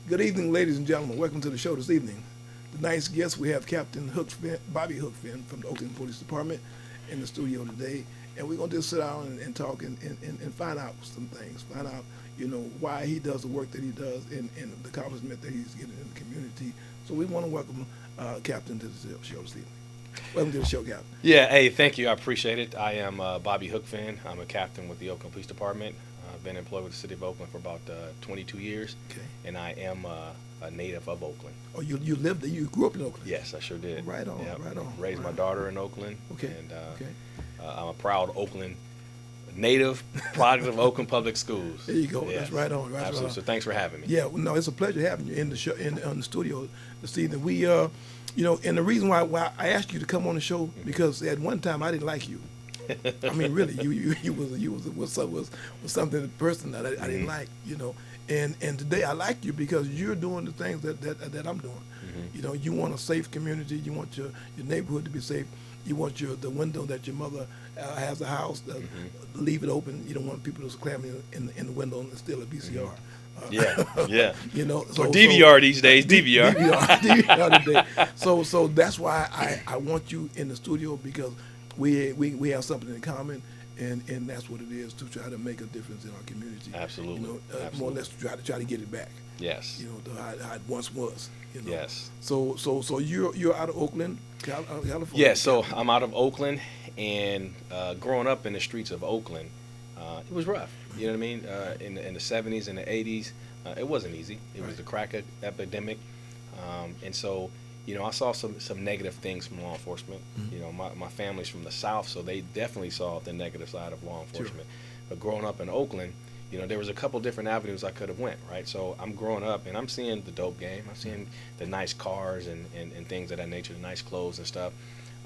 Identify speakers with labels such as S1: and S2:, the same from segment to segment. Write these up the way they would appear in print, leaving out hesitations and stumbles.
S1: Good evening, ladies and gentlemen. Welcome to the show this evening. Tonight's guest, we have Captain Bobby Hookfin from the Oakland Police Department in the studio today. And we're going to just sit down and talk and find out some things. Find out, why he does the work that he does and the accomplishment that he's getting in the community. So we want to welcome Captain to the show this evening. Welcome to the show, Captain.
S2: Yeah, hey, thank you. I appreciate it. I am Bobby Hookfin. I'm a captain with the Oakland Police Department. I've been employed with the city of Oakland for about 22 years.
S1: Okay.
S2: And I am a native of Oakland.
S1: Oh, you lived there? You grew up in Oakland?
S2: Yes, I sure did.
S1: Right on,
S2: Yep.
S1: right on.
S2: Raised
S1: right
S2: my daughter in Oakland.
S1: Okay.
S2: And
S1: okay.
S2: I'm a proud Oakland native, product of Oakland Public Schools.
S1: There you go.
S2: Yes.
S1: That's right on. Right
S2: Absolutely.
S1: on.
S2: So thanks for having me.
S1: Yeah, well, no, it's a pleasure having you in the show, on the studio this evening. We, and the reason why I asked you to come on the show because at one time I didn't like you. I mean, really, you was something, a person that I didn't like, and today I like you because you're doing the things that I'm doing. You want a safe community. You want your neighborhood to be safe. You want the window that your mother has a house, leave it open. You don't want people to clam in the window and steal a VCR.
S2: Yeah.
S1: So
S2: DVR these days, DVR.
S1: DVR today. So that's why I want you in the studio because we have something in common, and that's what it is to try to make a difference in our community.
S2: Absolutely.
S1: More or less try to get it back.
S2: Yes.
S1: To how it once was.
S2: Yes.
S1: So you're out of Oakland, California.
S2: Yeah. So I'm out of Oakland, and growing up in the streets of Oakland, it was rough. You know what I mean? In the 70s and the 80s, it wasn't easy. It was the crack epidemic, and so. I saw some negative things from law enforcement. My family's from the South, so they definitely saw the negative side of law enforcement. Sure. But growing up in Oakland, there was a couple different avenues I could have went, right? So I'm growing up, and I'm seeing the dope game. I'm seeing the nice cars and things of that nature, the nice clothes and stuff.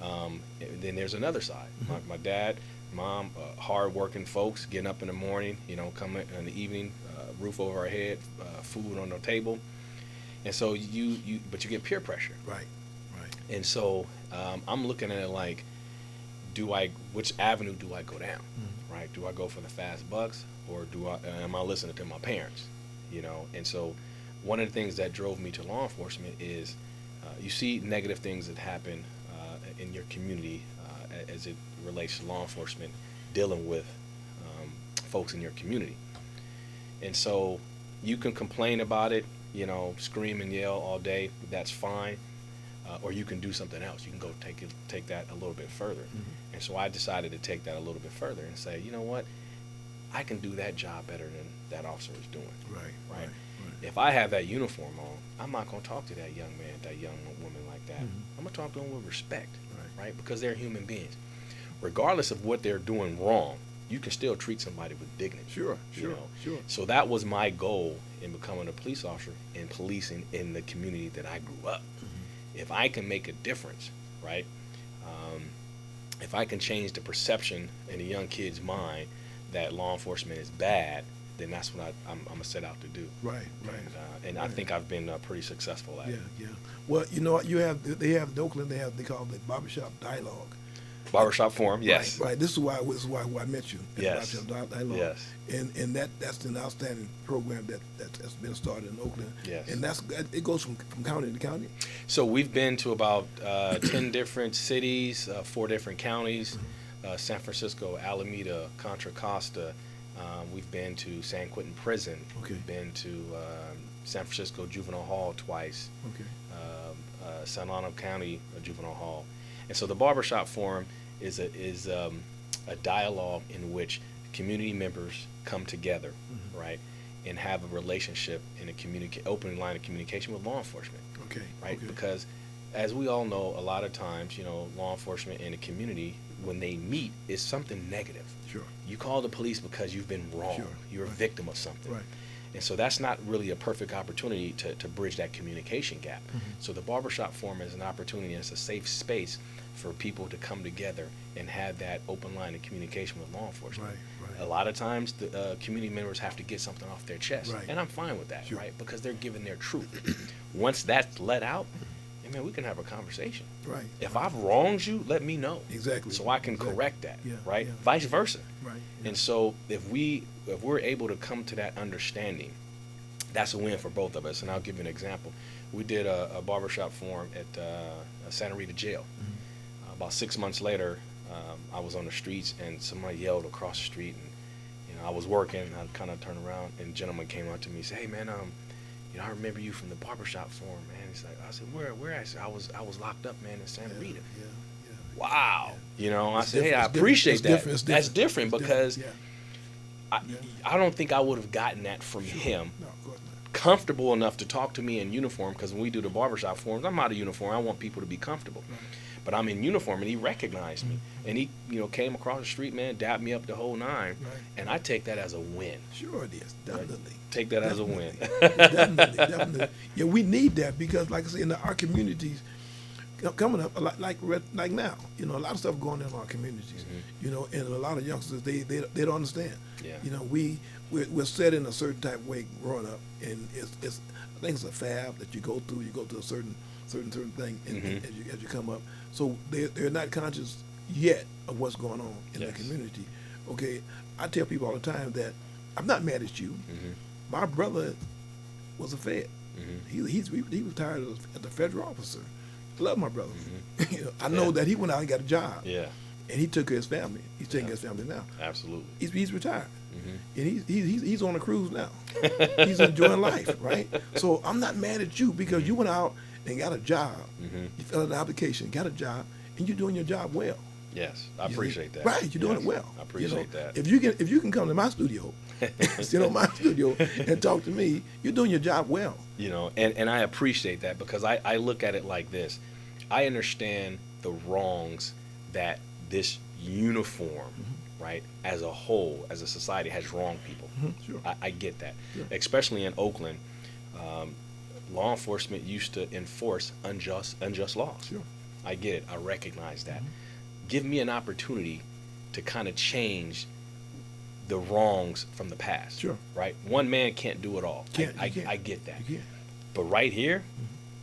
S2: And then there's another side. My dad, mom, hard-working folks, getting up in the morning, coming in the evening, roof over our head, food on the table. And so but you get peer pressure.
S1: Right.
S2: And so I'm looking at it like, which avenue do I go down, right? Do I go for the fast bucks, or am I listening to my parents, And so one of the things that drove me to law enforcement is you see negative things that happen in your community as it relates to law enforcement dealing with folks in your community. And so you can complain about it, scream and yell all day. That's fine. Or you can do something else. You can go take that a little bit further. And so I decided to take that a little bit further and say, you know what? I can do that job better than that officer is doing. Right. If I have that uniform on, I'm not going to talk to that young man, that young woman like that. I'm going to talk to them with respect, right? Because they're human beings. Regardless of what they're doing wrong, you can still treat somebody with dignity.
S1: Sure.
S2: So that was my goal in becoming a police officer and policing in the community that I grew up. If I can make a difference, right? If I can change the perception in a young kid's mind that law enforcement is bad, then that's what I'm gonna set out to do.
S1: Right.
S2: And I think I've been pretty successful at it.
S1: Yeah. Well, they have in Oakland. They call it Barbershop Dialogue.
S2: Barbershop Forum, yes.
S1: Right. This is why I met you.
S2: Yes.
S1: Barbershop Dialogue.
S2: Yes.
S1: And that's an outstanding program that's been started in Oakland.
S2: Yes.
S1: And it goes from county to county.
S2: So we've been to about 10 different cities, 4 different counties, San Francisco, Alameda, Contra Costa. We've been to San Quentin Prison.
S1: Okay.
S2: We've been to San Francisco Juvenile Hall twice.
S1: Okay.
S2: San Antonio County Juvenile Hall. And so the Barbershop Forum is a dialogue in which community members come together, right, and have a relationship in a open line of communication with law enforcement.
S1: Okay.
S2: Right?
S1: Okay.
S2: Because as we all know, a lot of times, law enforcement and the community, when they meet, is something negative.
S1: Sure.
S2: You call the police because you've been wrong.
S1: Sure.
S2: You're a victim of something.
S1: Right.
S2: And so that's not really a perfect opportunity to bridge that communication gap. So the Barbershop Forum is an opportunity, and it's a safe space for people to come together and have that open line of communication with law enforcement.
S1: Right.
S2: A lot of times the community members have to get something off their chest.
S1: Right.
S2: And I'm fine with that,
S1: Sure.
S2: right? Because they're giving their truth. Once that's let out, we can have a conversation.
S1: Right.
S2: If I've wronged you, let me know.
S1: Exactly.
S2: So I can
S1: Exactly.
S2: correct that,
S1: Yeah,
S2: right?
S1: yeah.
S2: Vice versa.
S1: Right. Yeah.
S2: And so if we're able to come to that understanding that's a win for both of us. And I'll give you an example. We did a barbershop forum at Santa Rita jail. About 6 months later, I was on the streets and somebody yelled across the street, and I was working. I kind of turned around and a gentleman came up to me and said, "Hey man, I remember you from the barbershop forum, man." He's like, I said, "Where?" I said, I was locked up, man, in Santa Rita. Wow. I said, "Hey, I appreciate that." That's different because I don't think I would have gotten that from him.
S1: No, of course not.
S2: Comfortable enough to talk to me in uniform, because when we do the barbershop forums, I'm out of uniform. I want people to be comfortable.
S1: Right.
S2: But I'm in uniform, and he recognized me. And he, came across the street, man, dapped me up the whole nine.
S1: Right.
S2: And I take that as a win.
S1: Sure it is, definitely.
S2: Right? Take that as a win.
S1: Definitely. Yeah, we need that because, like I say, in our communities, coming up, like now, a lot of stuff going on in our communities, and a lot of youngsters, they don't understand.
S2: Yeah.
S1: We're set in a certain type of way growing up, and it's I think it's a fab that you go through. You go to a certain thing, and as you come up, so they're not conscious yet of what's going on in the community. Okay, I tell people all the time that I'm not mad at you. My brother was a Fed. He retired as a federal officer. I love my brother. I know that he went out and got a job.
S2: Yeah.
S1: And he took care of his family. He's taking care of his family now.
S2: Absolutely.
S1: He's retired. And he's on a cruise now. He's enjoying life, right? So I'm not mad at you because you went out and got a job. You filled out an application, got a job, and you're doing your job well.
S2: Yes, I appreciate that.
S1: Right, you're doing it well.
S2: I appreciate that.
S1: If you can come to my studio, sit on my studio and talk to me, you're doing your job well.
S2: And I appreciate that because I look at it like this. I understand the wrongs that this uniform, right, as a whole, as a society, has wronged people.
S1: Sure.
S2: I get that.
S1: Sure.
S2: Especially in Oakland, law enforcement used to enforce unjust laws.
S1: Sure.
S2: I get it. I recognize that. Give me an opportunity to kind of change the wrongs from the past.
S1: Sure.
S2: Right? One man can't do it all. I get that.
S1: You can't.
S2: But right here,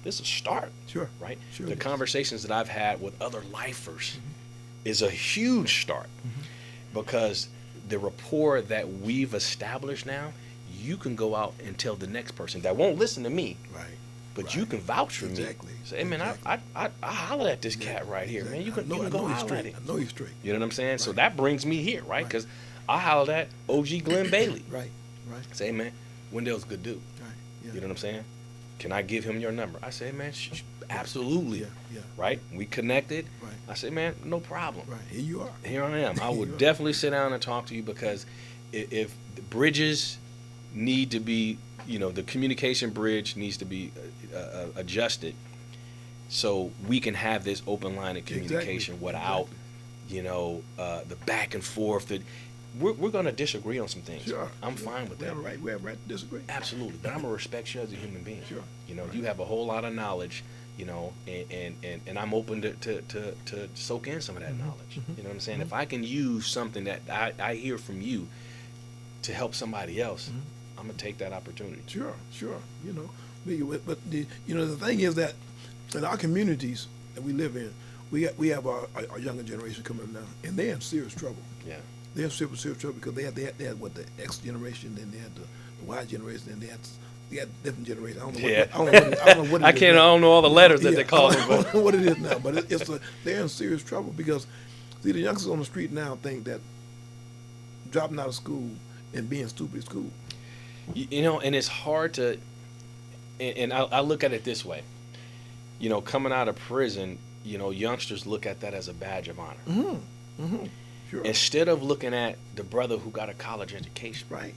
S2: this is a start.
S1: Sure.
S2: Right?
S1: Sure
S2: The
S1: it is.
S2: conversations that I've had with other lifers is a huge start because the rapport that we've established now, you can go out and tell the next person that won't listen to me.
S1: Right.
S2: But you can vouch for
S1: Exactly.
S2: me. Say, hey, man, I hollered at this cat right here, man. You can go holler at it.
S1: I know he's straight.
S2: You know what I'm saying?
S1: Right.
S2: So that brings me here, right? Because I hollered at OG Glenn Bailey.
S1: Right.
S2: Say, hey, man, Wendell's a good dude.
S1: Right. Yeah.
S2: You know what I'm saying? Can I give him your number? I say, man, absolutely.
S1: Yeah.
S2: Right? We connected.
S1: Right.
S2: I say, man, no problem.
S1: Right. Here you are.
S2: Here I am. I would definitely sit down and talk to you because if the bridges need to be, the communication bridge needs to be adjusted so we can have this open line of communication without, the back and forth. That we're going to disagree on some things.
S1: Sure.
S2: I'm fine with that.
S1: We have a right to disagree.
S2: Absolutely. But I'm going to respect you as a human being.
S1: Sure.
S2: You have a whole lot of knowledge, and I'm open to soak in some of that knowledge. You know what I'm saying? If I can use something that I hear from you to help somebody else, I'm going to take that opportunity.
S1: Sure. But the thing is that in our communities that we live in, we have our younger generation coming up now, and they're in serious trouble.
S2: Yeah.
S1: They're in serious trouble because they had what, the X generation, then they had the Y generation, and they had different generations. I don't know what it is.
S2: I don't know all the letters that they call them.
S1: I don't know what it is now, but they're in serious trouble because see, the youngsters on the street now think that dropping out of school and being stupid is cool.
S2: And it's hard to, and I look at it this way. Coming out of prison, youngsters look at that as a badge of honor. Sure. Instead of looking at the brother who got a college education.
S1: Right.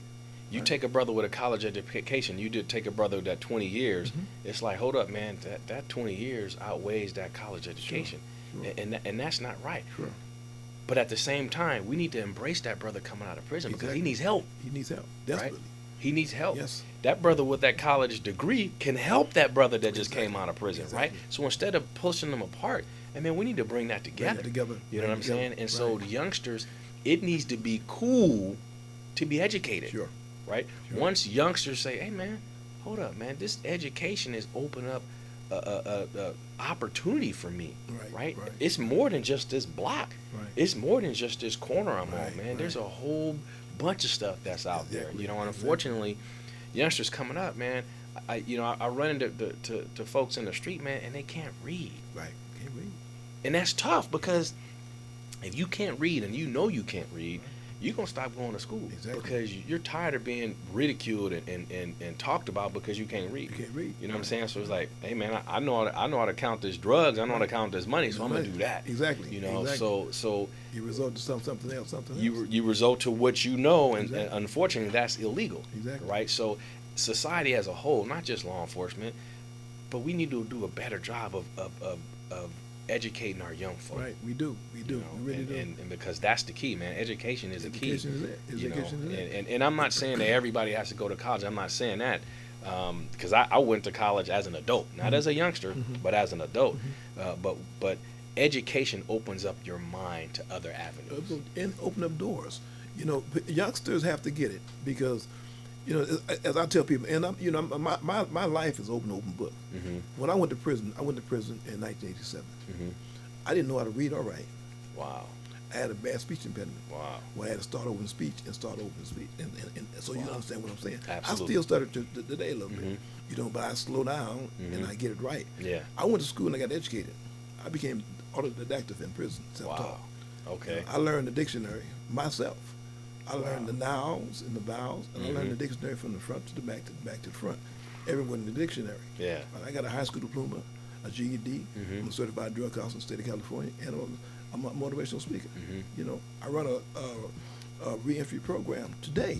S2: You take a brother with a college education, you did take a brother that 20 years, it's like, hold up, man, that 20 years outweighs that college education. Sure. And that's not right.
S1: Sure.
S2: But at the same time, we need to embrace that brother coming out of prison because he needs help.
S1: He needs help, desperately.
S2: Right? He needs help.
S1: Yes.
S2: That brother with that college degree can help that brother that just came out of prison, right? So instead of pushing them apart, we need to we that together. You know what I'm saying? And so the youngsters, it needs to be cool to be educated.
S1: Sure.
S2: Right? Sure. Once youngsters say, hey, man, hold up, man, this education is opening up a opportunity for me, right? It's more than just this block. Right. It's more than just this corner I'm on, man. There's a whole bunch of stuff that's out there, and unfortunately, youngsters coming up, man. I run into to folks in the street, man, and they can't read.
S1: Right. Can't read.
S2: And that's tough because if you can't read and you know you can't read, you're going to stop going to school.
S1: Exactly.
S2: Because you're tired of being ridiculed and talked about because you can't read.
S1: You can't read.
S2: You know what I'm saying? So it's like, hey, man, I know how to count this drugs. I know how to count this money, so I'm going to do that.
S1: Exactly.
S2: You know,
S1: exactly.
S2: so
S1: you result to something else.
S2: you result to what you know, and,
S1: Exactly.
S2: and unfortunately, that's illegal.
S1: Exactly.
S2: Right? So society as a whole, not just law enforcement, but we need to do a better job of educating our young folk.
S1: Right. We do. We do.
S2: You know,
S1: We really do.
S2: and because that's the key, man. Education is the key.
S1: Education is it.
S2: You know,
S1: Education is it.
S2: and I'm not saying that everybody has to go to college. I'm not saying that. Because I went to college as an adult, not as a youngster, but as an adult. But education opens up your mind to other avenues.
S1: And open up doors. You know, youngsters have to get it because, you know, as I tell people, and my life is open book. When I went to prison in 1987. I didn't know how to read or write.
S2: Wow.
S1: I had a bad speech impediment.
S2: Wow.
S1: Where I had to start over in speech and so you understand what I'm saying.
S2: Absolutely.
S1: I still stutter today a little bit, you know, but I slow down and I get it right.
S2: Yeah.
S1: I went to school and I got educated. I became autodidactic in prison, self-taught.
S2: Wow. Okay.
S1: You know, I learned the dictionary myself. I learned the nouns and the vowels, and I learned the dictionary from the front to the back to the front. Everyone in the dictionary.
S2: Yeah.
S1: I got a high school diploma, a GED. I'm a certified drug counselor in the state of California, and I'm a motivational speaker. You know, I run a reentry program today.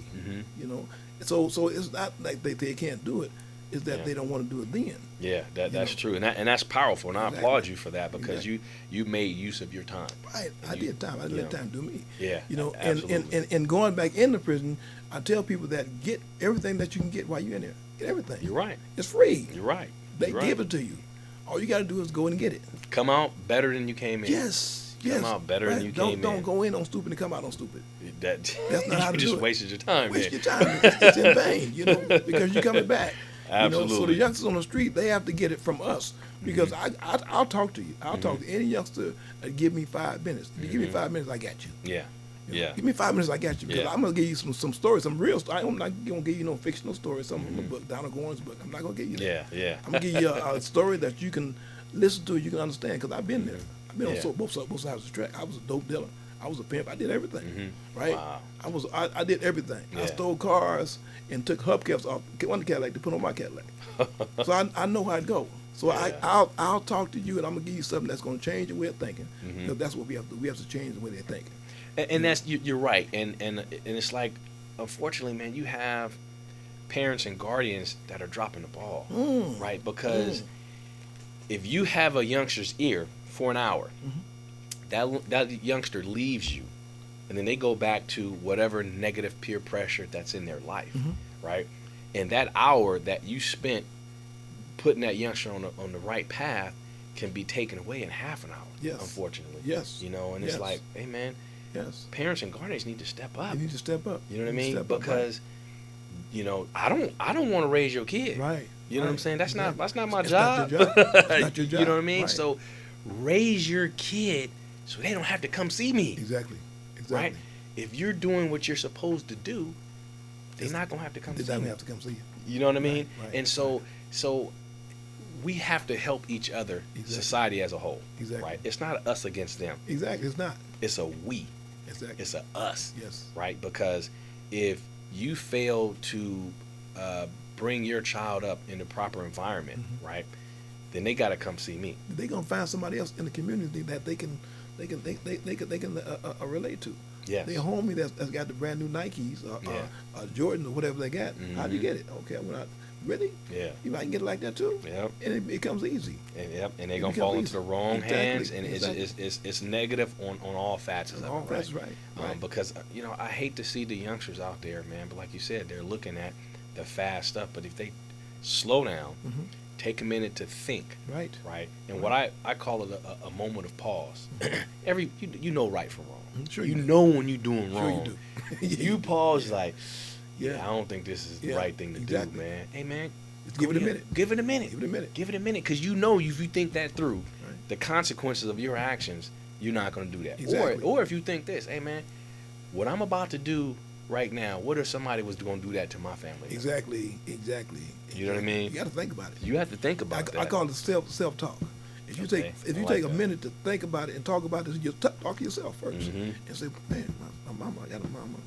S1: You know, so it's not like they can't do it. It's that they don't want to do it then.
S2: Yeah, that's true, and that's powerful, and I applaud you for that because you made use of your time.
S1: Right, I did time. I didn't let time do me.
S2: Yeah,
S1: you know,
S2: absolutely.
S1: and going back into prison, I tell people that get everything that you can get while you're in there. Get everything.
S2: You're right.
S1: It's free.
S2: You're right.
S1: They give it to you. All you got to do is go in and get it.
S2: Come out better than you came in.
S1: Yes.
S2: Come out better than you came in.
S1: Don't go in on stupid and come out on stupid.
S2: That's
S1: not how to
S2: you just
S1: do it.
S2: wasted your time.
S1: Waste your time. It's in vain, you know, because you're coming back.
S2: Absolutely.
S1: You know, so the youngsters on the street, they have to get it from us because I'll talk to you. I'll talk to any youngster that give me 5 minutes. If you give me 5 minutes, I got you.
S2: Yeah.
S1: You know,
S2: Yeah.
S1: give me 5 minutes, I got you. Because
S2: Yeah.
S1: I'm gonna give you some stories, some real stories. I'm not gonna give you no fictional stories, some from a book, Donald Goins book. I'm not gonna give you that.
S2: Yeah. Yeah.
S1: I'm gonna give you a story that you can listen to, you can understand. Because I've been there. I've been
S2: Yeah.
S1: on both sides of the track. I was a dope dealer. I was a pimp. I did everything. Right?
S2: Wow.
S1: I did everything.
S2: Yeah.
S1: I stole cars and took hubcaps off one Cadillac to put on my Cadillac. So I know how it go. So
S2: Yeah.
S1: I'll talk to you and I'm gonna give you something that's gonna change your way of thinking. Because that's what we have to do. We have to change the way they're thinking.
S2: And that's you're right. And it's like, unfortunately, man, you have parents and guardians that are dropping the ball, right? Because if you have a youngster's ear for an hour, that youngster leaves you, and then they go back to whatever negative peer pressure that's in their life, right? And that hour that you spent putting that youngster on the right path can be taken away in half an hour.
S1: Yes.
S2: Unfortunately.
S1: Yes.
S2: You know, and
S1: Yes.
S2: it's like, hey man,
S1: Yes.
S2: parents and guardians need to step up.
S1: You need to step up.
S2: You know what I
S1: You need
S2: mean?
S1: to step up,
S2: Because you know, I don't want to raise your kid.
S1: Right.
S2: You know what I'm
S1: Right.
S2: saying? That's not my
S1: It's
S2: job.
S1: not your job. It's not your job.
S2: You know what I mean?
S1: Right.
S2: So raise your kid so they don't have to come see me.
S1: Exactly.
S2: Right? If you're doing what you're supposed to do, they're not gonna have to come
S1: They're
S2: see
S1: not
S2: me.
S1: gonna have to come see you.
S2: You know what I mean?
S1: Right,
S2: And so we have to help each other,
S1: Exactly.
S2: society as a whole.
S1: Exactly.
S2: Right? It's not us against them.
S1: Exactly. It's not.
S2: It's a we.
S1: Exactly.
S2: It's a us.
S1: Yes.
S2: Right? Because if you fail to bring your child up in the proper environment, right, then they got to come see me.
S1: They're gonna find somebody else in the community that they can relate to.
S2: Yes.
S1: Their homie that's got the brand new Nikes or Jordans or whatever they got. How'd you get it? Okay, well, really?
S2: Yeah.
S1: You might get it like that too.
S2: Yep.
S1: And it becomes easy.
S2: And they're
S1: It
S2: gonna
S1: becomes
S2: fall
S1: easy.
S2: into the wrong
S1: Exactly.
S2: hands, and
S1: Exactly.
S2: it's negative on all facets
S1: All
S2: of it.
S1: that's right. Right.
S2: Because you know, I hate to see the youngsters out there, man. But like you said, they're looking at the fast stuff. But if they slow down, take a minute to think,
S1: Right.
S2: right, and what I call it a moment of pause. You know right from wrong.
S1: Sure
S2: you
S1: you do.
S2: know when you're doing
S1: Sure
S2: wrong.
S1: you do.
S2: You pause like,
S1: Yeah.
S2: I don't think this is the
S1: Yeah,
S2: right thing to
S1: exactly.
S2: do, man. Hey, man,
S1: Just give it a minute.
S2: Give it a minute.
S1: Give it a minute.
S2: Give it a minute, because you know if you think that through,
S1: Right.
S2: the consequences of your actions, you're not going to do that.
S1: Exactly.
S2: Or if you think this, hey man, what I'm about to do right now, what if somebody was going to do that to my family?
S1: Exactly.
S2: You know what I mean?
S1: You got to think about it.
S2: You have to think about that.
S1: I call it self talk. If you
S2: Okay.
S1: take a minute to think about it and talk about it, you talk to yourself first
S2: Mhm.
S1: and say, man, my mama, I got a mama,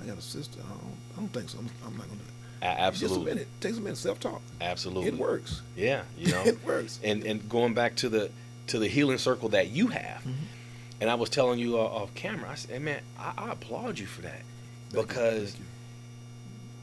S1: I got a sister. I don't think so. I'm not gonna do it.
S2: Absolutely.
S1: Just a minute. Takes a minute. Self talk.
S2: Absolutely.
S1: It works.
S2: Yeah, you know.
S1: It works.
S2: And going back to the healing circle that you have, and I was telling you off camera, I said, hey, man, I applaud you for that. Because
S1: Thank you.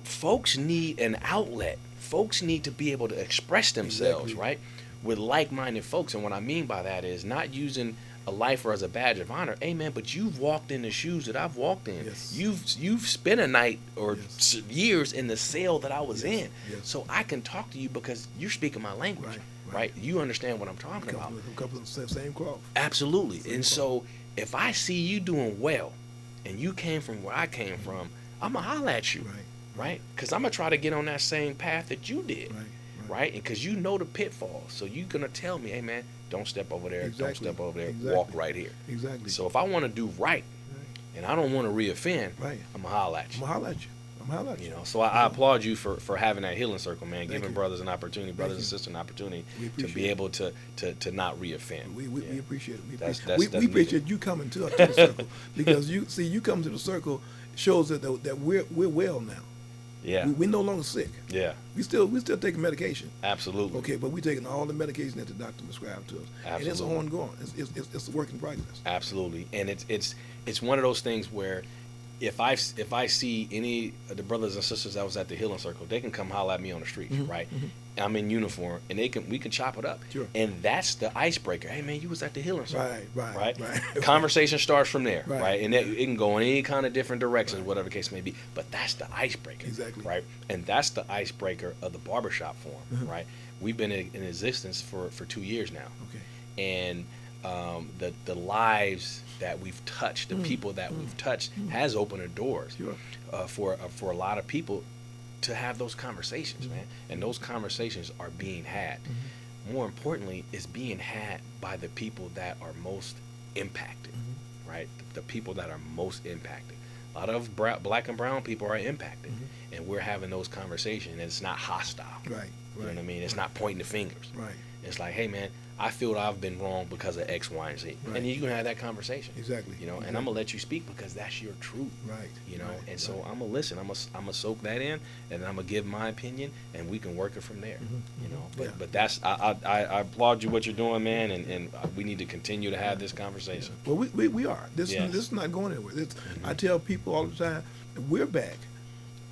S2: folks need an outlet. Folks need to be able to express themselves,
S1: Exactly.
S2: right? With like-minded folks. And what I mean by that is not using a lifer as a badge of honor. Hey, man, but you've walked in the shoes that I've walked in.
S1: Yes.
S2: You've spent a night or
S1: Yes.
S2: years in the cell that I was
S1: Yes.
S2: in.
S1: Yes.
S2: So I can talk to you because you're speaking my language,
S1: Right.
S2: You understand what I'm talking about.
S1: A couple of the same cloth.
S2: Absolutely.
S1: Same
S2: And
S1: cloth.
S2: so if I see you doing well and you came from where I came from, I'm going to holler at you, right? Because I'm going to try to get on that same path that you did, right? And because you know the pitfalls. So you're going to tell me, hey, man, don't step over there.
S1: Exactly.
S2: Don't step over there.
S1: Exactly.
S2: Walk right here.
S1: Exactly.
S2: So if I want to do right and I don't want to reoffend,
S1: Right.
S2: I'm going to holler at
S1: I'm
S2: you.
S1: gonna holler at you.
S2: You know, so I applaud you for having that healing circle, man.
S1: Thank
S2: Giving
S1: you.
S2: brothers an opportunity, brothers and
S1: you.
S2: sisters an opportunity
S1: We
S2: to
S1: appreciate
S2: be
S1: it.
S2: able to not reoffend.
S1: We
S2: Yeah.
S1: appreciate it.
S2: That's
S1: We
S2: needed.
S1: appreciate you coming to the circle because you come to the circle shows that we're well now.
S2: Yeah,
S1: We're no longer sick.
S2: yeah,
S1: We still taking medication.
S2: absolutely.
S1: Okay, but we're taking all the medication that the doctor prescribed to us, and it's
S2: Absolutely.
S1: ongoing. It's a work in progress.
S2: Absolutely, and it's one of those things where if I see any of the brothers and sisters that was at the healing circle, they can come holler at me on the streets, right? I'm in uniform, and we can chop it up,
S1: Sure.
S2: and that's the icebreaker. Hey, man, you was at the healing circle,
S1: Right.
S2: Conversation starts from there,
S1: Right.
S2: right? And it can go in any kind of different directions, whatever the case may be. But that's the icebreaker,
S1: Exactly.
S2: right? And that's the icebreaker of the barbershop forum, right? We've been in existence for 2 years now,
S1: Okay.
S2: and the lives that we've touched, the people that we've touched, has opened the doors
S1: Sure.
S2: for a lot of people to have those conversations, man. And those conversations are being had. More importantly, it's being had by the people that are most impacted, right? The people that are most impacted. A lot of black and brown people are impacted, and we're having those conversations, and it's not hostile.
S1: Right.
S2: You know what I mean? It's not pointing the fingers.
S1: Right.
S2: It's like, hey, man, I feel I've been wrong because of X, Y, and Z.
S1: Right.
S2: And then you can have that conversation.
S1: Exactly.
S2: You know, and I'm going to let you speak because that's your truth.
S1: Right.
S2: You know,
S1: Right.
S2: and so I'm going to listen. I'm going to soak that in, and then I'm going to give my opinion, and we can work it from there. You know, but that's, I applaud you what you're doing, man, and we need to continue to have this conversation.
S1: Well, we are. This
S2: Yes.
S1: is not going anywhere. I tell people all the time, we're back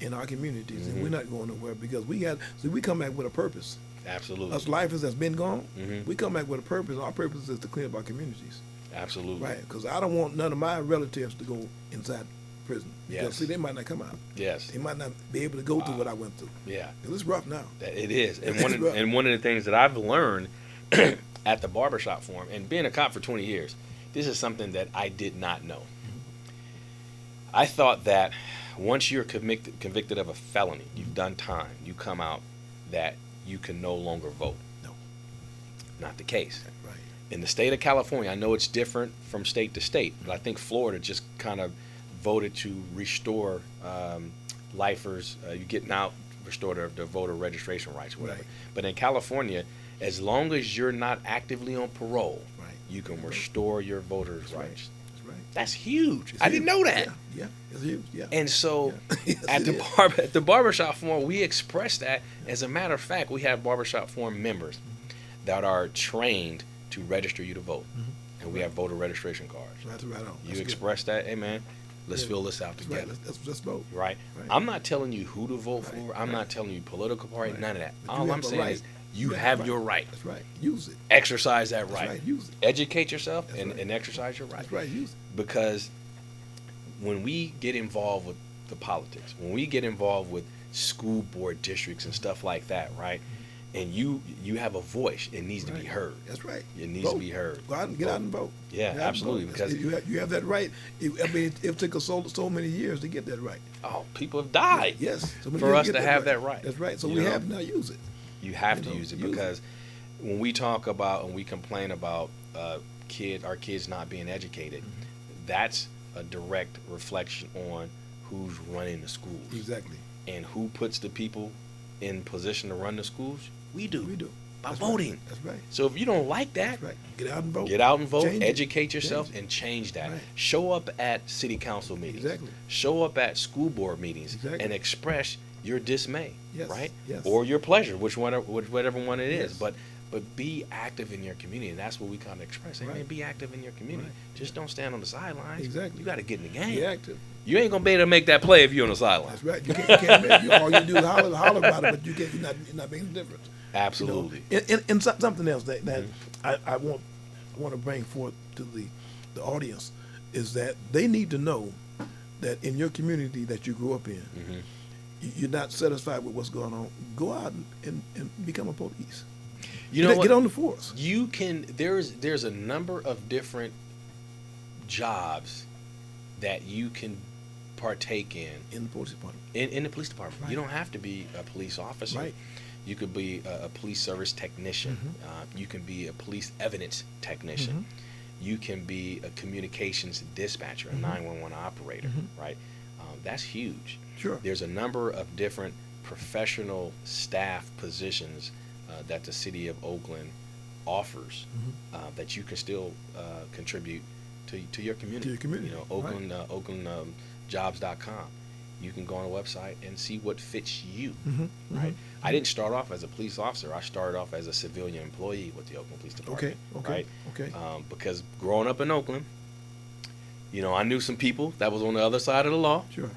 S1: in our communities, and we're not going nowhere because we come back with a purpose.
S2: Absolutely.
S1: Us lifers that's been gone,
S2: Mhm.
S1: we come back with a purpose. Our purpose is to clean up our communities.
S2: Absolutely.
S1: Right, because I don't want none of my relatives to go inside prison. Because,
S2: Yes.
S1: see, they might not come out.
S2: Yes.
S1: They might not be able to go through what I went through.
S2: Yeah.
S1: 'Cause it's rough now.
S2: It is. And
S1: It's rough.
S2: one of the things that I've learned at the barbershop forum, and being a cop for 20 years, this is something that I did not know. I thought that once you're convicted of a felony, you've done time, you come out, that you can no longer vote.
S1: No.
S2: Not the case.
S1: Right.
S2: In the state of California, I know it's different from state to state, but I think Florida just kind of voted to restore lifers, you getting out, restore their voter registration rights, whatever.
S1: Right.
S2: But in California, as long as you're not actively on parole,
S1: Right.
S2: you can restore your voters'
S1: That's right.
S2: rights.
S1: That's right.
S2: That's huge.
S1: It's
S2: I didn't
S1: huge.
S2: know that.
S1: Yeah. It's huge. Yeah.
S2: And so
S1: Yeah. Yes,
S2: at
S1: it
S2: the
S1: is.
S2: at the barbershop forum, we express that. As a matter of fact, we have barbershop forum members that are trained to register you to vote, and we have voter registration cards.
S1: That's right on.
S2: You
S1: That's
S2: express that, hey man, let's
S1: Yeah.
S2: fill this out
S1: That's right.
S2: together.
S1: Let's vote.
S2: Right?
S1: Right.
S2: I'm not telling you who to vote
S1: Right.
S2: for. I'm not telling you political party.
S1: Right.
S2: None of that.
S1: But you
S2: All
S1: have
S2: I'm
S1: a
S2: saying
S1: right.
S2: is you
S1: Yeah,
S2: have
S1: right.
S2: your right.
S1: That's right. Use it.
S2: Exercise that
S1: That's
S2: right.
S1: right. Use it.
S2: Educate yourself
S1: That's
S2: and,
S1: right.
S2: and exercise your right.
S1: That's right. Use it.
S2: Because when we get involved with the politics, when we get involved with school board districts and stuff like that, right? And you have a voice, it needs to be
S1: Right.
S2: heard.
S1: That's right.
S2: It needs
S1: Vote.
S2: to be heard.
S1: Go out and get out and vote.
S2: Yeah,
S1: Get out and
S2: absolutely,
S1: vote.
S2: because-
S1: you have that right. It took us so many years to get that right.
S2: Oh, people have died.
S1: Yes. So many
S2: For
S1: years
S2: us
S1: get
S2: to have that right.
S1: That's right. So
S2: You
S1: we
S2: know?
S1: have now use it.
S2: You have
S1: You
S2: to
S1: know,
S2: use it
S1: use it.
S2: because when we talk about and we complain about our kids not being educated, that's a direct reflection on who's running the schools.
S1: Exactly.
S2: And who puts the people in position to run the schools? We do.
S1: We do.
S2: By
S1: That's
S2: voting.
S1: Right. That's right.
S2: So if you don't like that,
S1: That's right. Get out and vote.
S2: get out and vote,
S1: Change it.
S2: educate yourself,
S1: Change it.
S2: and change that.
S1: Right.
S2: Show up at city council meetings.
S1: Exactly.
S2: Show up at school board meetings
S1: Exactly.
S2: and express your dismay,
S1: Yes.
S2: right?
S1: Yes.
S2: Or your pleasure, whatever one it is.
S1: Yes.
S2: But be active in your community, and that's what we kind of express. Hey,
S1: Right.
S2: man, be active in your community.
S1: Right.
S2: Just don't stand on the sidelines.
S1: Exactly.
S2: You got to get in the game.
S1: Be active.
S2: You ain't gonna be able to make that play if you're on the sideline.
S1: That's right. You can't all you do is holler about it, but you're not making a difference.
S2: Absolutely.
S1: You know? And something else that I want to bring forth to the audience is that they need to know that in your community that you grew up in, you're not satisfied with what's going on. Go out and become a police.
S2: You know what?
S1: Get on the force.
S2: You can. There's a number of different jobs that you can partake in
S1: the police department.
S2: In the police department.
S1: Right.
S2: You don't have to be a police officer.
S1: Right.
S2: You could be a police service technician. You can be a police evidence technician. You can be a communications dispatcher, a 911 operator, right? That's huge.
S1: Sure.
S2: There's a number of different professional staff positions that the city of Oakland offers that you can still contribute to your community.
S1: To your community.
S2: You know, Oakland, OaklandJobs.com. You can go on the website and see what fits you, right? I didn't start off as a police officer. I started off as a civilian employee with the Oakland Police Department.
S1: Okay.
S2: Because growing up in Oakland, you know, I knew some people that was on the other side of the law.
S1: Sure.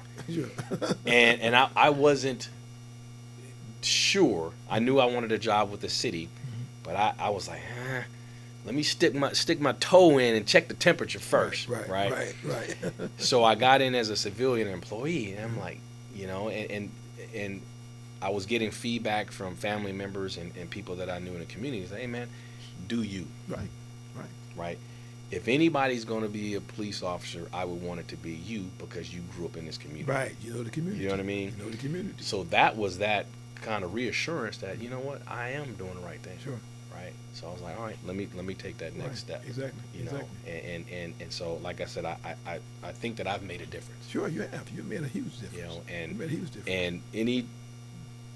S2: and I wasn't sure. I knew I wanted a job with the city, but I was like, let me stick my toe in and check the temperature first, right? So I got in as a civilian employee, and I'm like, you know, and I was getting feedback from family members and people that I knew in the community. Say, hey man, do you? Right. If anybody's going to be a police officer, I would want it to be you because you grew up in this community.
S1: Right. You know the community.
S2: You know what I mean?
S1: You know the community.
S2: So that was that kind of reassurance that, you know what, I am doing the right thing.
S1: Sure.
S2: Right. So I was like, all right, let me take that next step.
S1: Exactly.
S2: You know, and so like I said, I think that I've made a difference.
S1: Sure, you have. You've made a huge difference.
S2: You know,
S1: you made a huge difference.
S2: And any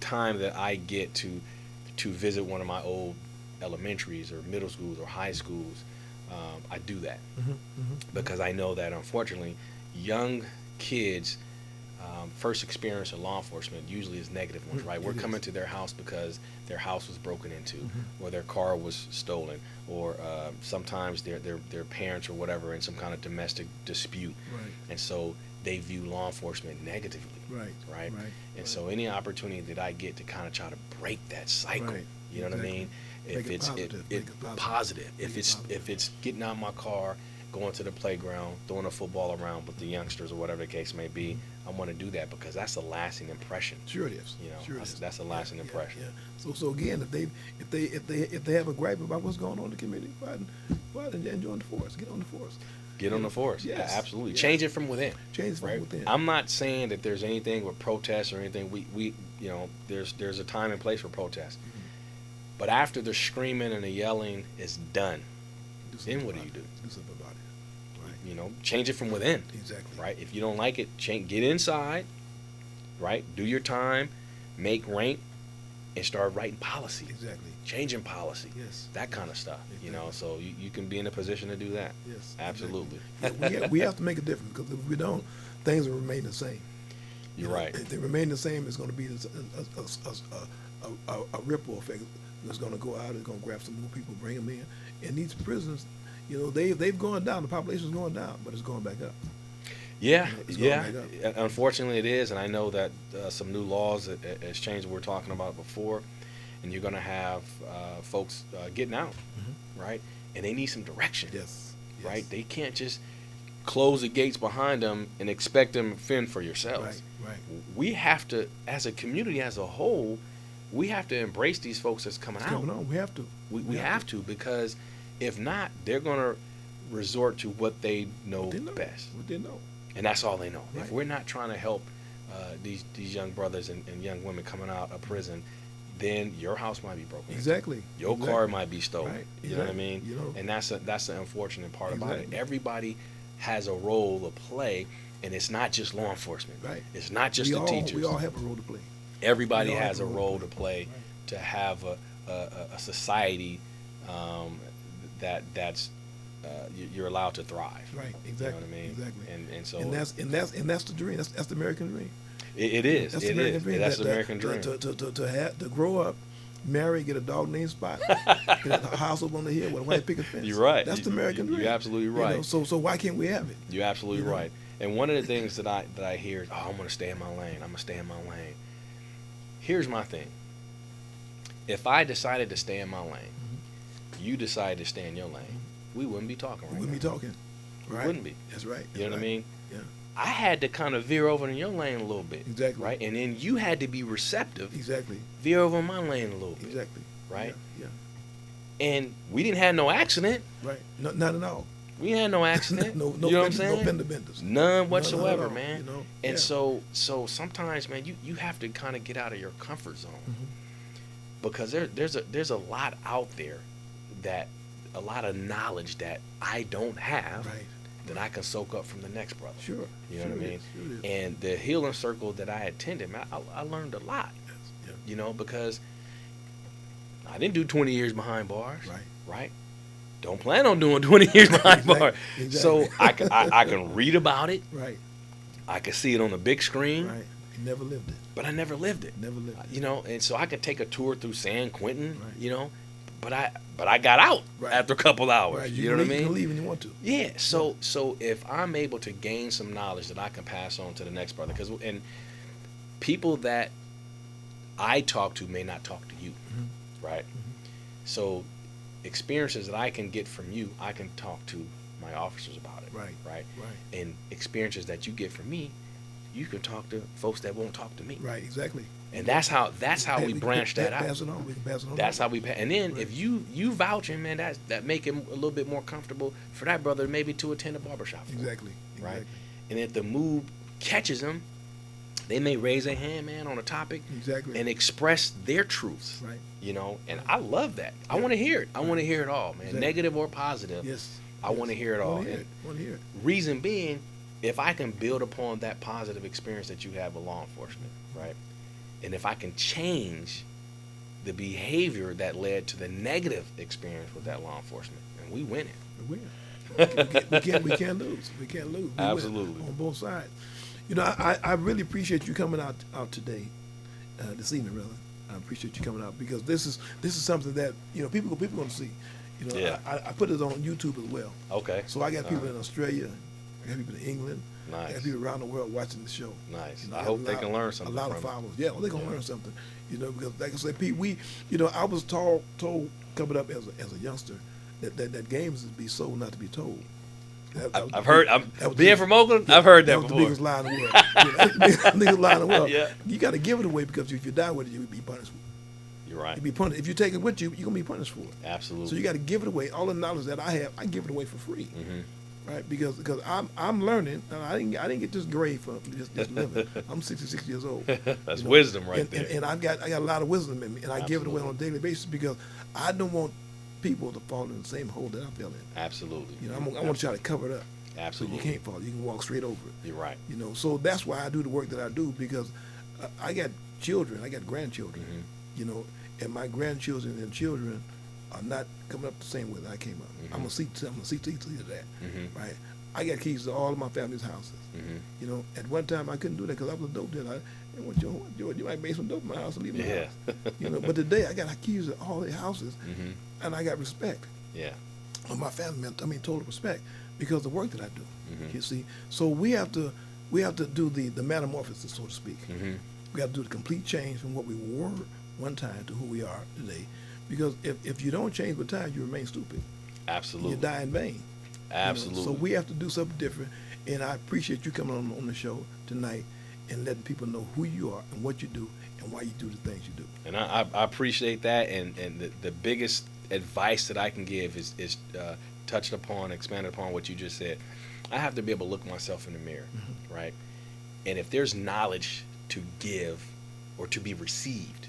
S2: time that I get to visit one of my old elementaries or middle schools or high schools, I do that because I know that unfortunately young kids first experience in law enforcement usually is negative ones, right? We're coming to their house because their house was broken into or their car was stolen or sometimes their parents or whatever in some kind of domestic dispute. And so they view law enforcement negatively. Right. And so any opportunity that I get to kind of try to break that cycle, you know what I mean? If it's positive, if it's getting out of my car, going to the playground, throwing a football around with the youngsters or whatever the case may be, I want to do that because that's a lasting impression.
S1: Sure it is.
S2: You know,
S1: sure
S2: that's a lasting impression.
S1: So again, if they have a gripe about what's going on in the community, go out and join the force. Get on the force.
S2: Get on the force.
S1: Yes.
S2: Absolutely.
S1: Yes.
S2: Change it from within.
S1: Change it from within.
S2: I'm not saying that there's anything with protests or anything. We you know, there's a time and place for protests. But after the screaming and the yelling is done, then what do you do?
S1: Do something about it. Right.
S2: You know, change it from within.
S1: Exactly.
S2: Right. If you don't like it, get inside. Right. Do your time, make rank, and start writing policy.
S1: Exactly.
S2: Changing policy.
S1: Yes.
S2: That kind of stuff.
S1: Exactly.
S2: You know, so you can be in a position to do that.
S1: Yes.
S2: Absolutely.
S1: Exactly. We have to make a difference because if we don't, things will remain the same.
S2: You're right.
S1: If they remain the same, it's going to be a ripple effect. It's going to go out. It's going to grab some more people, bring them in. And these prisons, you know, they've gone down. The population's going down, but it's going back up.
S2: Yeah,
S1: It's going
S2: yeah.
S1: back up.
S2: Unfortunately, it is, and I know that some new laws has changed. We were talking about before, and you're going to have folks getting out, right? And they need some direction.
S1: Yes.
S2: Right. They can't just close the gates behind them and expect them to fend for yourselves.
S1: Right.
S2: We have to, as a community as a whole, we have to embrace these folks that's coming out.
S1: We have to.
S2: We have to because if not, they're going to resort to what they know best.
S1: What they know.
S2: And that's all they know.
S1: Right.
S2: If we're not trying to help these young brothers and young women coming out of prison, then your house might be broken.
S1: Exactly.
S2: Your car might be stolen.
S1: Right.
S2: You know what I mean?
S1: You know.
S2: And that's the unfortunate part about it. Everybody has a role to play, And it's not just law enforcement.
S1: Right.
S2: It's not just the teachers.
S1: We all have a role to play.
S2: Everybody has a role to play to have a society that's you're allowed to thrive.
S1: Right. Exactly.
S2: You know what I mean?
S1: Exactly.
S2: And so
S1: that's the dream. That's the American dream.
S2: It is.
S1: That's the American dream.
S2: That's the American dream.
S1: To grow up, marry, get a dog named Spot, get a house up on the hill with a white picket fence.
S2: You're right.
S1: That's the American dream.
S2: You're absolutely right.
S1: You know, so why can't we have it?
S2: You're absolutely right. And one of the things that I hear is, I'm gonna stay in my lane. I'm gonna stay in my lane. Here's my thing. If I decided to stay in my lane, you decided to stay in your lane, we wouldn't be talking right now.
S1: We wouldn't be talking. Right.
S2: We wouldn't be.
S1: That's right.
S2: You know what I mean?
S1: Yeah.
S2: I had to kind of veer over in your lane a little bit.
S1: Exactly.
S2: Right? And then you had to be receptive.
S1: Exactly.
S2: Veer over in my lane a little bit.
S1: Exactly.
S2: Right?
S1: Yeah.
S2: And we didn't have no accident.
S1: Right. No, not at all.
S2: We had no accident.
S1: No,
S2: you know what I'm saying?
S1: No fender benders.
S2: None whatsoever, man.
S1: You know?
S2: And so sometimes, man, you have to kind of get out of your comfort zone. Because there's a lot out there, that a lot of knowledge that I don't have, that I can soak up from the next brother.
S1: Sure.
S2: You know what I mean?
S1: Sure
S2: and the healing circle that I attended, man, I learned a lot.
S1: Yes. Yeah.
S2: You know, because I didn't do 20 years behind bars. Right? Don't plan on doing 20 years behind bars.
S1: Exactly.
S2: So I can read about it.
S1: Right.
S2: I can see it on the big screen.
S1: Right. You never lived it.
S2: But I never lived it.
S1: Never lived it.
S2: You know, and so I could take a tour through San Quentin, you know, but I got out after a couple hours.
S1: Right.
S2: You know what I mean?
S1: You can leave when you want to.
S2: Yeah. So if I'm able to gain some knowledge that I can pass on to the next brother, and people that I talk to may not talk to you, right? So experiences that I can get from you, I can talk to my officers about it. Right. And experiences that you get from me, you can talk to folks that won't talk to me.
S1: Right. Exactly.
S2: And that's how we branch that out.
S1: Pass it on. We can pass it on.
S2: That's how we pass. And then if you vouching, man, that make him a little bit more comfortable for that brother maybe to attend a barbershop.
S1: Exactly.
S2: Right. And if the mood catches them, they may raise their hand, man, on a topic.
S1: Exactly.
S2: And express their truths.
S1: Right.
S2: You know, and I love that. I want to hear it. I want to hear it all, man.
S1: Exactly.
S2: Negative or positive.
S1: Yes.
S2: I want to hear it all.
S1: Want to hear it.
S2: Reason being, if I can build upon that positive experience that you have with law enforcement, right? And if I can change the behavior that led to the negative experience with that law enforcement, and we win it.
S1: We win. We can't lose. We can't lose. We
S2: Absolutely.
S1: win on both sides. You know, I really appreciate you coming out today, this evening, rather. I appreciate you coming out, because this is something that, you know, people going to see. You know, I put it on YouTube as well.
S2: Okay.
S1: So I got people in Australia, I got people in England,
S2: Nice.
S1: I got people around the world watching the show.
S2: Nice.
S1: You know,
S2: I hope they can learn something.
S1: A lot of
S2: from it.
S1: followers. Yeah, well, they're gonna learn something. You know, because like I said, Pete, I was told coming up as a youngster that games is to be sold, not to be told.
S2: I've heard. Being from Oakland, I've heard that
S1: was
S2: before.
S1: the biggest lie in the world. The biggest lie in the world.
S2: Yeah.
S1: You got to give it away, because if you die with it, you'll be punished.
S2: You're right.
S1: You'll be punished. If you take it with you, you're gonna be punished for it.
S2: Absolutely.
S1: So you got to give it away. All the knowledge that I have, I give it away for free. Right, because I'm learning, and I didn't get this grade for just living. I'm 66 years old.
S2: That's wisdom right
S1: there. And I got a lot of wisdom in me, and I give it away on a daily basis, because I don't want people to fall in the same hole that I fell in.
S2: Absolutely.
S1: You know, I want to try to cover it up.
S2: Absolutely.
S1: So you can't fall. You can walk straight over it.
S2: You're right.
S1: You know, so that's why I do the work that I do, because I got children, I got grandchildren. You know, and my grandchildren and children are not coming up the same way that I came up. I'm gonna see to that. Right. I got keys to all of my family's houses. You know, at one time I couldn't do that because I was a dope dealer. I didn't want you might bring some dope in my house and leave my house. You know, but today I got keys to all their houses, and I got respect. Yeah. Of my family, I mean total respect, because of the work that I do. You see, so we have to do the metamorphosis, so to speak. We have to do the complete change from what we were one time to who we are today. Because if you don't change with time, you remain stupid. Absolutely. You die in vain. Absolutely. You know? So we have to do something different. And I appreciate you coming on the show tonight and letting people know who you are and what you do and why you do the things you do.
S2: And I appreciate that. And the biggest advice that I can give is touched upon, expanded upon what you just said. I have to be able to look myself in the mirror, right? And if there's knowledge to give or to be received,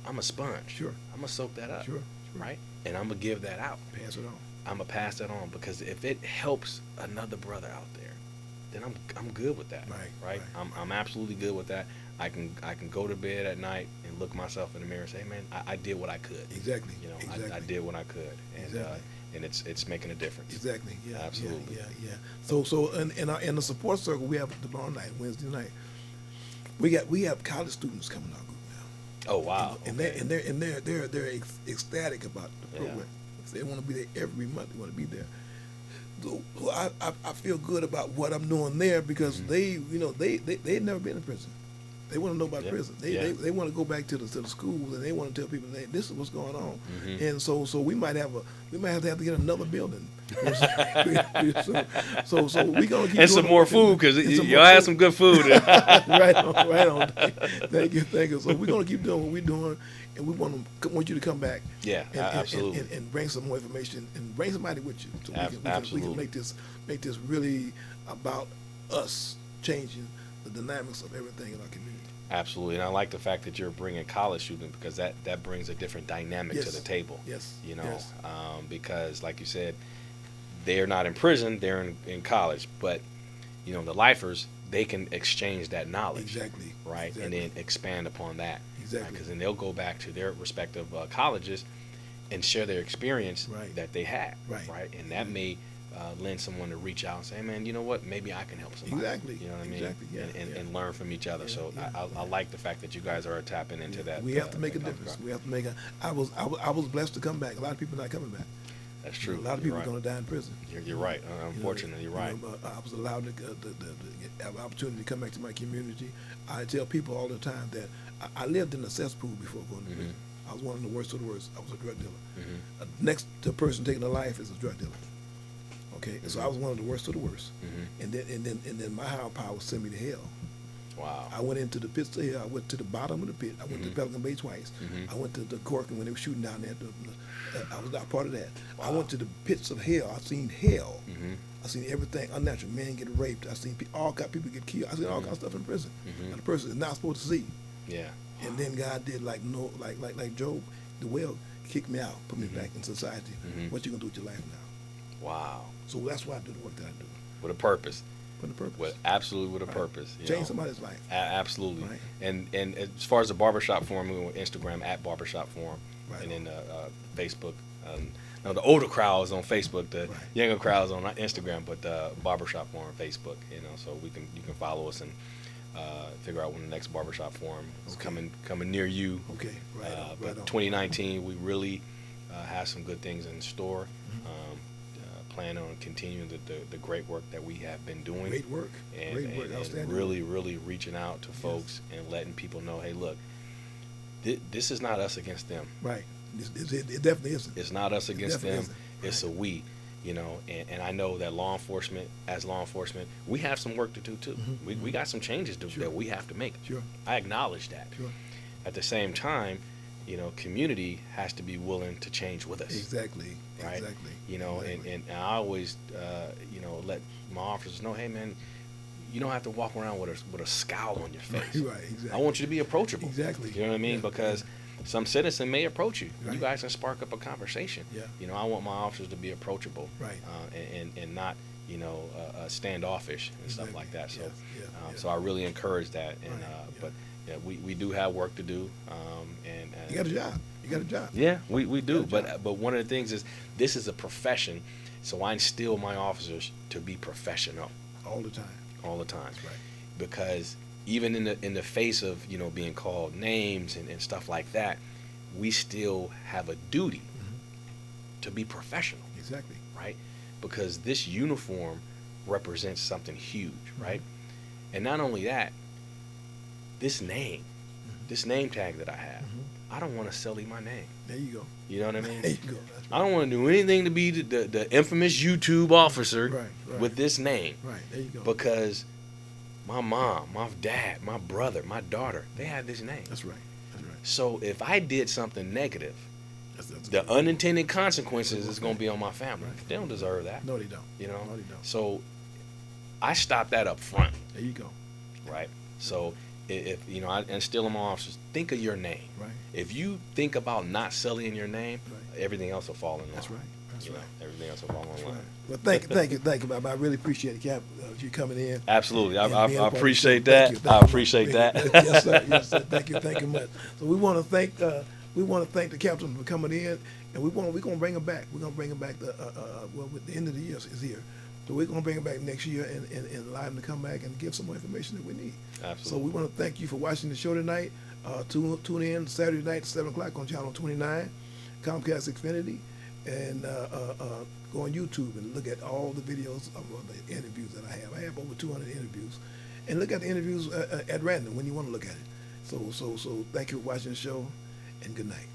S2: I'm a sponge. Sure. I'm going to soak that up. Sure. Right? And I'm going to give that out.
S1: Pass it on.
S2: I'm going to pass that on, because if it helps another brother out there, then I'm good with that. Right. I'm absolutely good with that. I can go to bed at night and look myself in the mirror and say, man, I did what I could.
S1: Exactly.
S2: You know,
S1: exactly.
S2: I did what I could, and
S1: Exactly.
S2: And it's making a difference.
S1: Exactly. Yeah.
S2: Absolutely.
S1: Yeah. So in the support circle we have tomorrow night, Wednesday night, we have college students coming to our group now.
S2: Oh wow.
S1: And they're ecstatic about the program. They want to be there every month. They want to be there. So I feel good about what I'm doing there because they'd never been in prison. They want to know about prison. They want to go back to the schools and they want to tell people, hey, this is what's going on. And so we might have to get another building. so we're gonna keep
S2: and some more food because y'all have some good food.
S1: right on. Thank you. So we're gonna keep doing what we're doing, and we want you to come back.
S2: Yeah, absolutely.
S1: And bring some more information and bring somebody with you, so we can make this really about us changing the dynamics of everything in our community.
S2: Absolutely, and I like the fact that you're bringing college students because that brings a different dynamic to the table.
S1: Yes.
S2: You know,
S1: Yes.
S2: Because like you said, they're not in prison; they're in college. But you know, the lifers, they can exchange that knowledge.
S1: Exactly.
S2: Right,
S1: Exactly.
S2: and then expand upon that.
S1: Exactly.
S2: Because then they'll go back to their respective colleges and share their experience that they had. Right, and that may lend someone to reach out and say, hey, man, you know what? Maybe I can help somebody.
S1: Exactly.
S2: You know what I mean?
S1: Exactly. Yeah.
S2: And learn from each other. So I like the fact that you guys are tapping into that.
S1: We have to make a difference. We have to make I was blessed to come back. A lot of people are not coming back.
S2: That's true.
S1: A lot of people are going to die in prison.
S2: You're right. Unfortunately, you're right.
S1: I was allowed to have an opportunity to come back to my community. I tell people all the time that I lived in a cesspool before going to prison. I was one of the worst of the worst. I was a drug dealer. Next to a person taking a life is a drug dealer. Okay, so I was one of the worst of the worst. And then my higher power sent me to hell.
S2: Wow.
S1: I went into the pits of hell. I went to the bottom of the pit. I went to Pelican Bay twice. I went to the Corcoran when they were shooting down there. I was not part of that. Wow. I went to the pits of hell. I seen hell. I seen everything unnatural. Men get raped. I seen all kind of people get killed. I seen all kinds of stuff in prison that a person is not supposed to see.
S2: Yeah.
S1: And then God did like Job, the well kicked me out, put me back in society. What you gonna do with your life now?
S2: Wow.
S1: So that's why I do the work that I do.
S2: With a purpose.
S1: With a purpose.
S2: Absolutely with a purpose.
S1: Change somebody's life.
S2: Absolutely.
S1: Right.
S2: And as far as the Barbershop Forum, we're on Instagram at Barbershop Forum.
S1: Right.
S2: And then Facebook. Now the older crowd is on Facebook, the younger crowd is on Instagram, but Barbershop Forum Facebook. You know, so you can follow us and figure out when the next Barbershop Forum is coming near you.
S1: Okay. Right on.
S2: But 2019, we really have some good things in store. Plan on continuing the great work that we have been doing.
S1: Great work.
S2: And really reaching out to folks and letting people know, hey, look, this is not us against them.
S1: Right. It definitely isn't.
S2: It's not us against them.
S1: Isn't.
S2: It's a we. You know, and I know that as law enforcement, we have some work to do too. We got some changes that we have to make.
S1: Sure.
S2: I acknowledge that.
S1: Sure.
S2: At the same time, you know, community has to be willing to change with us.
S1: Exactly.
S2: Right?
S1: Exactly.
S2: You know,
S1: exactly.
S2: and I always, let my officers know, hey, man, you don't have to walk around with a scowl on your face.
S1: Right, exactly.
S2: I want you to be approachable.
S1: Exactly.
S2: You know what I mean? Because some citizen may approach you.
S1: Right.
S2: You guys can spark up a conversation.
S1: Yeah.
S2: You know, I want my officers to be approachable.
S1: Right.
S2: And not, standoffish and stuff like that. So,
S1: Yes.
S2: so I really encourage that. And but yeah, we do have work to do. And
S1: you got a job. You got a job.
S2: Yeah, we do. But one of the things is this is a profession, so I instill my officers to be professional
S1: all the time.
S2: All the time.
S1: That's right.
S2: Because even in the face of being called names and stuff like that, we still have a duty to be professional.
S1: Exactly.
S2: Right? Because this uniform represents something huge, right? And not only that, this name tag that I have, I don't want to sully my name.
S1: There you go.
S2: You know what I mean?
S1: There you go. That's right.
S2: I don't want to do anything to be the infamous YouTube officer
S1: right.
S2: with this name.
S1: Right. There you go.
S2: Because my mom, my dad, my brother, my daughter, they had this name.
S1: That's right. That's right.
S2: So if I did something negative,
S1: that's
S2: the unintended consequences is going to be on my family.
S1: Right.
S2: They don't deserve that.
S1: No, they don't.
S2: You know?
S1: No, they don't.
S2: So I stop that up front.
S1: There you go.
S2: Right? So if I instill in my officers, think of your name.
S1: Right.
S2: If you think about not sullying your name,
S1: Right.
S2: everything else will fall in line.
S1: That's right. That's
S2: you know,
S1: right.
S2: everything else will fall
S1: That's
S2: online.
S1: right. Well, thank you, Bob. I really appreciate it, Cap, you coming in.
S2: Absolutely,
S1: and
S2: I
S1: being a part of the
S2: appreciate
S1: show.
S2: that.
S1: Thank you,
S2: I
S1: thank you.
S2: appreciate that.
S1: Yes, sir. Yes, sir. Thank you much. So we want to thank the captain for coming in, and we're gonna bring him back. We're gonna bring him back. With the end of the year is here, so we're gonna bring him back next year and allow him to come back and give some more information that we need.
S2: Absolutely.
S1: So we want to thank you for watching the show tonight. Tune in Saturday night, 7 o'clock on channel 29, Comcast Xfinity, and go on YouTube and look at all the videos of the interviews that I have. I have over 200 interviews, and look at the interviews at random when you want to look at it. So thank you for watching the show, and good night.